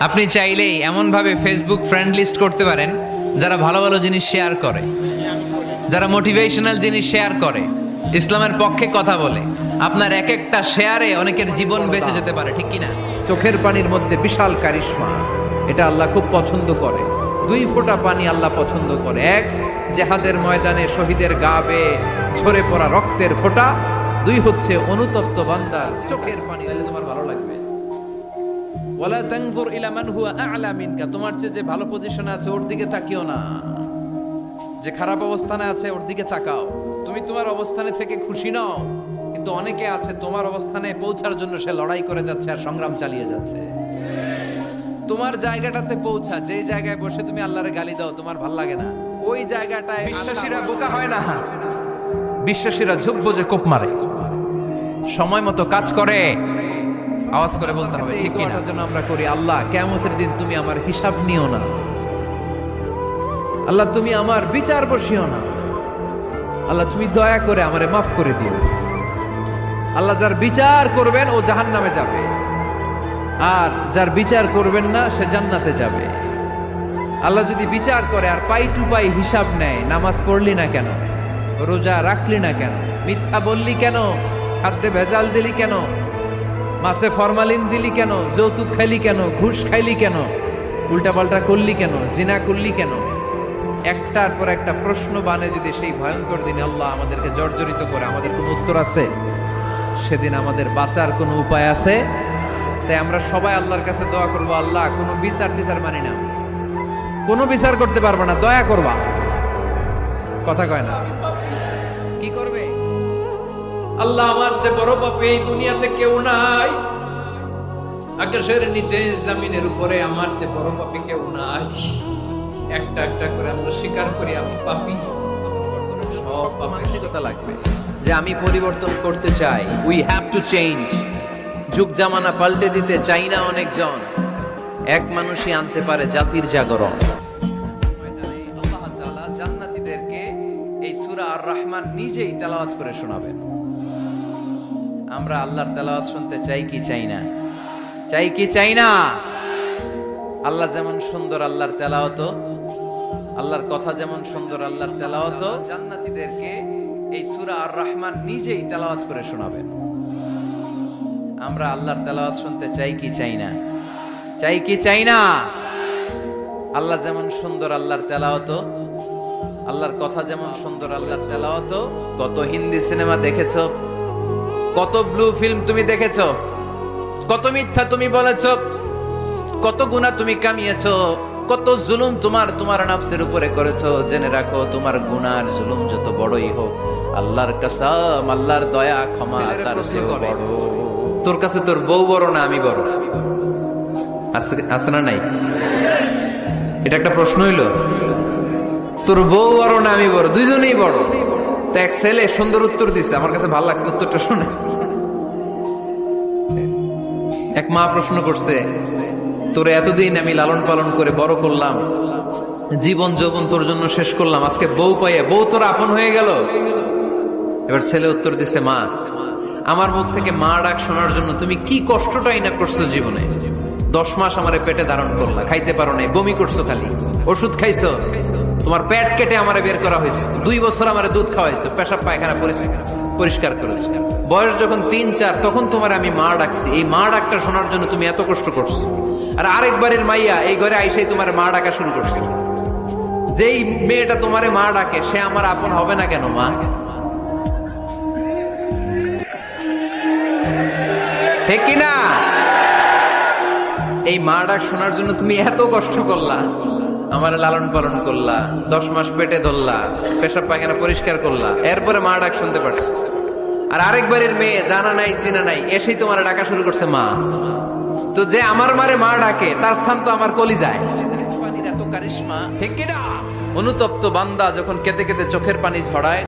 আপনি চাইলেই এমন ভাবে ফেসবুক ফ্রেন্ড লিস্ট করতে পারেন যারা ভালো ভালো জিনিস শেয়ার করে, যারা মোটিভেশনাল জিনিস শেয়ার করে, ইসলামের পক্ষে কথা বলে। আপনার এক একটা শেয়ারে অনেকের জীবন বেঁচে যেতে পারে, ঠিক কিনা? চোখের পানির মধ্যে বিশাল কারিশমা, এটা আল্লাহ খুব পছন্দ করে। 2 ফোঁটা পানি আল্লাহ পছন্দ করে। এক, জেহাদের ময়দানে শহীদের গা বেয়ে ঝরে পড়া রক্তের ফোঁটা। 2 হচ্ছে অনুতপ্ত বান্দার চোখের পানি। তোমার ভালো লাগবে। ওয়ালা তানজুর ইলা মান হুয়া আ'লা মিনকা, তোমার চেয়ে যে ভালো পজিশনে আছে ওর দিকে তাকিও না, যে খারাপ অবস্থানে আছে ওর দিকে তাকাও। তুমি তোমার অবস্থানে থেকে খুশি নও, কিন্তু অনেকে আছে তোমার অবস্থানে পৌঁছার জন্য সে লড়াই করে যাচ্ছে আর সংগ্রাম চালিয়ে যাচ্ছে। তোমার জায়গাটাতে পৌঁছা, যেই জায়গায় বসে তুমি আল্লাহরে গালি দাও তোমার ভাল লাগে না, ওই জায়গাটায় বিশ্বাসীরা বোকা হয় না, বিশ্বাসীরা ঝুঁক বোঝে কোপ মারে, সময় মতো কাজ করে। আওয়াজ করে বলতে হবে, ঠিক কিনা? যেন আমরা করি, আল্লাহ কিয়ামতের দিন তুমি আমার হিসাব নিও না, আল্লাহ তুমি আমার বিচার বসিও না, আল্লাহ তুমি দয়া করে আমারে মাফ করে দিও। আল্লাহ যার বিচার করবেন ও জাহান্নামে যাবে, আর যার বিচার করবেন না সে জান্নাতে যাবে। আল্লাহ যদি বিচার করে আর পাই টু পাই হিসাব নেয়, নামাজ পড়লি না কেন, রোজা রাখলি না কেন, মিথ্যা বললি কেন, খাদ্যে ভেজাল দিলি কেন, মাছে ফরমালিন দিলি কেন, যৌতুক খাইলি কেন, ঘুষ খাইলি কেন, উল্টাপাল্টা করলি কেন, জিনা করলি কেন, একটার পর একটা প্রশ্ন বানে যদি সেই ভয়ঙ্কর দিনে আল্লাহ আমাদেরকে জর্জরিত করে, আমাদের কোনো উত্তর আছে? সেদিন আমাদের বাঁচার কোনো উপায় আছে? তাই আমরা সবাই আল্লাহর কাছে দোয়া করবো, আল্লাহ কোনো বিচার টিচার মানি না, কোনো বিচার করতে পারবে না, দয়া করবা। কথা কয় না? কি করবে? আল্লাহ আমার যে বড় পাপী এই দুনিয়াতে কেউ নাই, আকাশের নিচে জমিনের উপরে আমার যে বড় পাপী কেউ নাই। একটা একটা করে আমরা স্বীকার করি আমি পাপী। সব মানসিকতা লাগবে যে আমি পরিবর্তন করতে চাই। We have to change. যুগ জামানা পাল্টে দিতে চাই না অনেকজন, এক মানুষই আনতে পারে জাতির জাগরণ। আল্লাহ তাআলা জান্নাতীদেরকে এই সূরা আর রহমান নিজেই তেলাওয়াত করে শোনাবেন। আমরা আল্লাহর তেলাওয়াত শুনতে চাই কি চাই না? চাই কি চাই না? আল্লাহ যেমন সুন্দর আল্লাহর তেলাওয়াত, আল্লাহর কথা যেমন সুন্দর আল্লাহর তেলাওয়াত, জান্নাতীদেরকে এই সূরা আর রহমান নিজেই তেলাওয়াত করে শোনাবেন। আমরা আল্লাহর তেলাওয়াত শুনতে চাই কি চাই না? চাই কি চাই না? আল্লাহ যেমন সুন্দর আল্লাহর তেলাওয়াত, আল্লাহর কথা যেমন সুন্দর আল্লাহর তেলাওয়াত। কত হিন্দি সিনেমা দেখেছো, কত ব্লু ফিল্ম তুমি দেখেছো, কত মিথ্যা তুমি বলেছো, কত গুনাহ তুমি কামিয়েছো, কত জুলুম তোমার নাফসের উপরে করেছো। জেনে রাখো, তোমার গুনার জুলুম যত বড়ই হোক, আল্লাহর কসম, আল্লাহর দয়া ক্ষমা তার চেয়ে বড়। তোর কাছে তোর বউ বড় না আমি বড়? আছে না নাই? এটা একটা প্রশ্ন হইল। তোর বউ বড় না আমি বড়? দুইজনেই বড়। তো এক ছেলে সুন্দর উত্তর দিছে, আমার কাছে ভালো লাগছে উত্তরটা শুনে। এক মা প্রশ্ন করছে, তোরে এতদিন আমি লালন পালন করে বড় করলাম, জীবন যৌবন তোর জন্য শেষ করলাম, আজকে বউ পাইয়া বউ তোর আপন হয়ে গেল। এবার ছেলে উত্তর দিছে, মা আমার মুখ থেকে মা ডাক শোনার জন্য তুমি কি কষ্টটাই না করছো জীবনে। 10 মাস আমারে পেটে ধারণ করলা, খাইতে পারো নাই, বমি করছো, খালি ওষুধ খাইছো, তোমার পেট কেটে আমারে বের করা হয়েছে, 2 বছর আমারে দুধ খাওয়াইছো, পেশাব পায়খানা পরিষ্কার করেছো। বয়স যখন 3-4 তখন তোমার আমি মা ডাকছি। এই মা ডাকটা শোনার জন্য তুমি এত কষ্ট করছো, আর আরেকবারের মাইয়া এই ঘরে আইসাই তোমার মা ডাকা শুরু করছো। যেই মেয়েটা তোমারে মা ডাকে সে আমার আপন হবে না কেন মা? ঠিক কিনা? এই মা ডাক শোনার জন্য তুমি এত কষ্ট করলা, আমার লালন পালন করলা, 10 মাস পেটে ধরলা, পেশাব পায়খানা পরিষ্কার করলা, এরপরে মা ডাক শুনতে পারছো। আর আরেকবারের মেয়ে জানা নাই চিনা নাই এসেই তোমার ডাকা শুরু করছে মা। তো যে আমার মারে মা ডাকে তার স্থান তো আমার কলিজায়। পানির এত কারিশমা, ঠিক কিনা? অনুতপ্ত বান্দা যখন কেঁদে কেঁদে চোখের পানি ঝরায়,